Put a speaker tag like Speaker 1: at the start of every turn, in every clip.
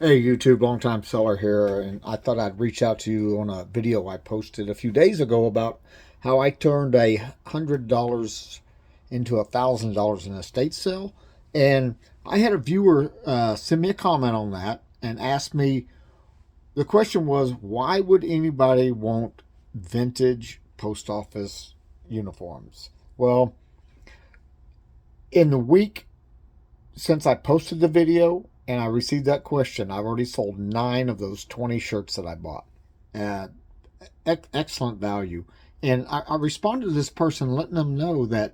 Speaker 1: Hey YouTube, long time seller here, and I thought I'd reach out to you on a video I posted a few days ago about how I turned $100 into $1,000 in a estate sale. And I had a viewer send me a comment on that and asked me, the question was, why would anybody want vintage post office uniforms? Well, in the week since I posted the video and I received that question, I've already sold 9 of those 20 shirts that I bought at excellent value. And I responded to this person letting them know that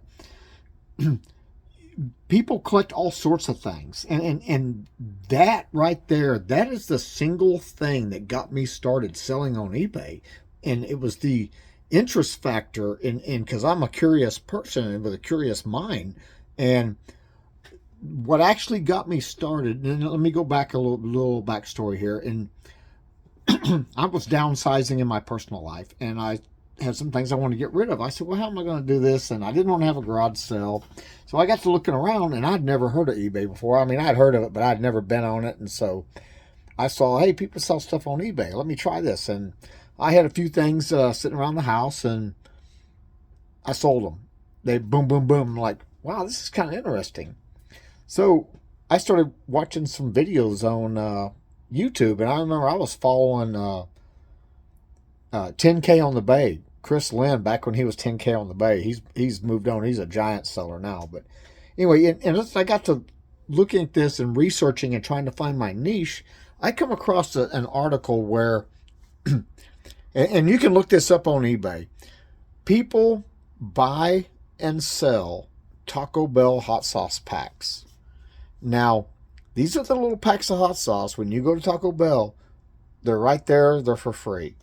Speaker 1: people collect all sorts of things. And that right there, that is the single thing that got me started selling on eBay. And it was the interest factor in because I'm a curious person with a curious mind. And what actually got me started, and let me go back a little backstory here. And I was downsizing in my personal life, and I had some things I wanted to get rid of. I said, well, how am I going to do this? And I didn't want to have a garage sale. So I got to looking around, and I'd never heard of eBay before. I mean, I'd heard of it, but I'd never been on it. And so I saw, hey, people sell stuff on eBay. Let me try this. And I had a few things sitting around the house, and I sold them. They boom, boom, boom. I'm like, wow, this is kind of interesting. So I started watching some videos on YouTube, and I remember I was following 10K on the Bay, Chris Lynn, back when he was 10K on the Bay. He's moved on. He's a giant seller now. But anyway, and as I got to looking at this and researching and trying to find my niche, I come across an article where, and you can look this up on eBay, people buy and sell Taco Bell hot sauce packs. Now, these are the little packs of hot sauce. When you go to Taco Bell, they're right there. They're for free.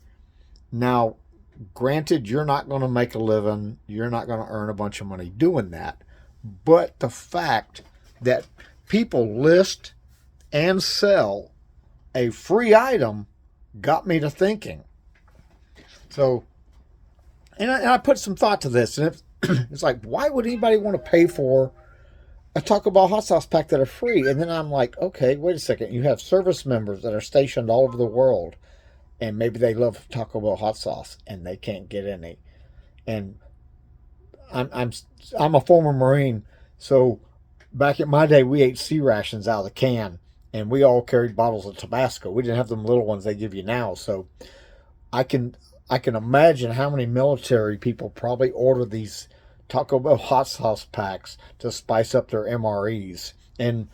Speaker 1: Now, granted, you're not going to make a living. You're not going to earn a bunch of money doing that. But the fact that people list and sell a free item got me to thinking. So, and I put some thought to this. And it's like, why would anybody want to pay for a Taco Bell hot sauce pack that are free? And then I'm like, okay, wait a second. You have service members that are stationed all over the world, and maybe they love Taco Bell hot sauce and they can't get any. And I'm a former Marine, so back in my day we ate sea rations out of the can, and we all carried bottles of Tabasco. We didn't have them little ones they give you now. So I can imagine how many military people probably order these Taco Bell hot sauce packs to spice up their MREs. And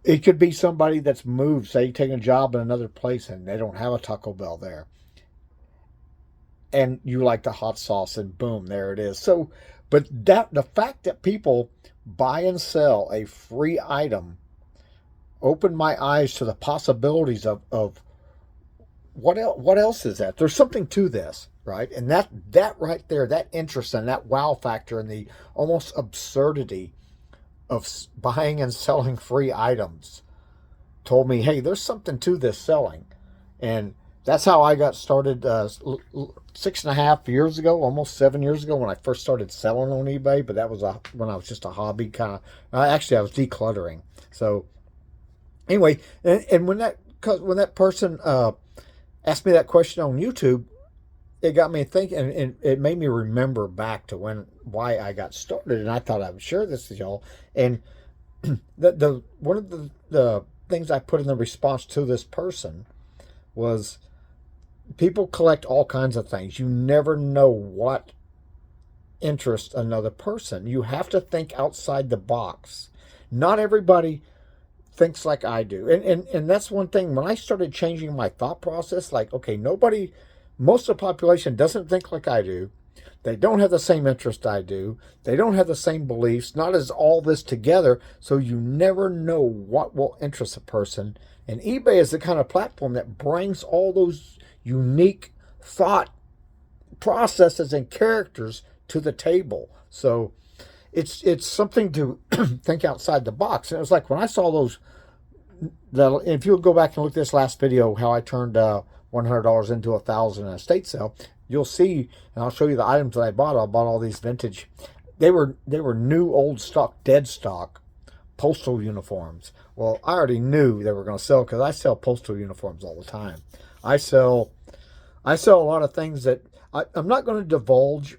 Speaker 1: it could be somebody that's moved, say, taking a job in another place and they don't have a Taco Bell there. And you like the hot sauce, and boom, there it is. So, but the fact that people buy and sell a free item opened my eyes to the possibilities of what else is that? There's something to this, right? And that right there, that interest and that wow factor and the almost absurdity of buying and selling free items told me, hey, there's something to this selling. And that's how I got started 6.5 years ago, almost 7 years ago, when I first started selling on eBay. But that was when I was just a hobby kind of. Actually, I was decluttering. So anyway, and when that person asked me that question on YouTube, it got me thinking, and it made me remember back to why I got started. And I thought I would share this with y'all. And one of the things I put in the response to this person was, people collect all kinds of things. You never know what interests another person. You have to think outside the box. Not everybody thinks like I do. And that's one thing. When I started changing my thought process, like, okay, most of the population doesn't think like I do. They don't have the same interest I do. They don't have the same beliefs. Not as all this together. So you never know what will interest a person. And eBay is the kind of platform that brings all those unique thought processes and characters to the table. So it's something to think outside the box. And it was like when I saw those, if you'll go back and look at this last video, how I turned $100 into $1,000 in a estate sale, you'll see, and I'll show you the items that I bought. I bought all these vintage. They were new, old stock, dead stock postal uniforms Well, I already knew they were going to sell because I sell postal uniforms all the time. I sell I sell a lot of things that I'm not going to divulge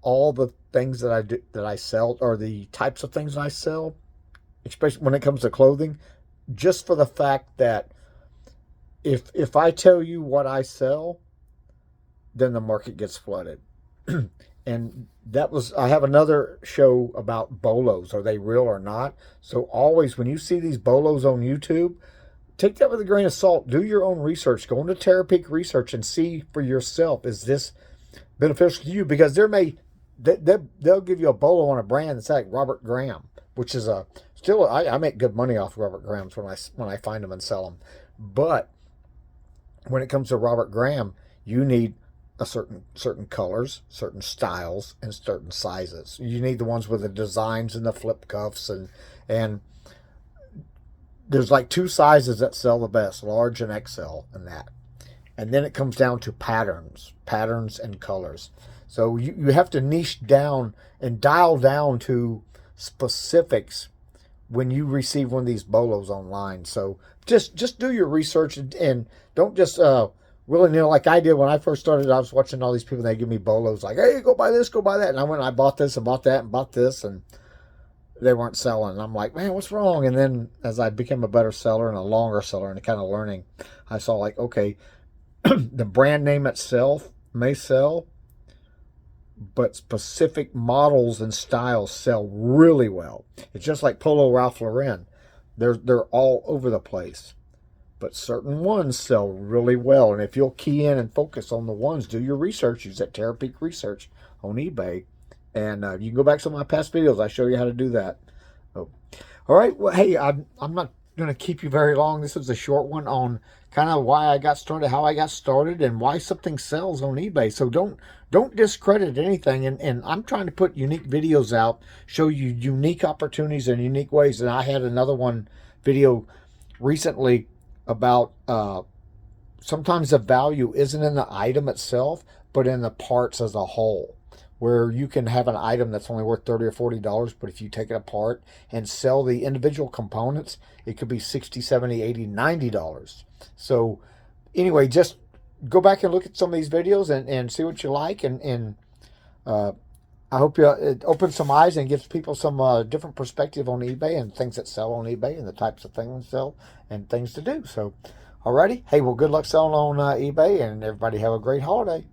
Speaker 1: all the things that I do, that I sell, or the types of things I sell, especially when it comes to clothing, just for the fact that if I tell you what I sell, then the market gets flooded. And that was, I have another show about bolos. Are they real or not? So always when you see these bolos on YouTube, take that with a grain of salt. Do your own research. Go into Terra Peak Research and see for yourself, is this beneficial to you? Because they'll give you a bolo on a brand that's like Robert Graham, which is a still I make good money off Robert Grahams when I find them and sell them. But when it comes to Robert Graham, you need a certain colors, certain styles, and certain sizes. You need the ones with the designs and the flip cuffs, and there's like two sizes that sell the best, large and XL, and that. And then it comes down to patterns and colors. So you have to niche down and dial down to specifics when you receive one of these bolos online. So just do your research, and don't just willy-nilly like I did when I first started. I was watching all these people, and they give me bolos like, hey, go buy this, go buy that. And I went and I bought this and bought that and bought this, and they weren't selling. And I'm like, man, what's wrong? And then as I became a better seller and a longer seller and kind of learning, I saw like, okay, the brand name itself may sell, but specific models and styles sell really well. It's just like Polo Ralph Lauren. They're all over the place, but certain ones sell really well. And if you'll key in and focus on the ones, do your research. Use that Terra Peak Research on eBay. And you can go back to some of my past videos. I show you how to do that. Oh. All right. Well, hey, I'm not going to keep you very long. This was a short one on kind of why I got started, how I got started, and why something sells on eBay. So don't discredit anything. And I'm trying to put unique videos out, show you unique opportunities and unique ways. And I had another video recently about sometimes the value isn't in the item itself, but in the parts as a whole, where you can have an item that's only worth $30 or $40, but if you take it apart and sell the individual components, it could be $60, $70, $80, $90. So anyway, just go back and look at some of these videos and see what you like. And I hope it opens some eyes and gives people some different perspective on eBay and things that sell on eBay and the types of things that sell and things to do. So, alrighty. Hey, well, good luck selling on eBay, and everybody have a great holiday.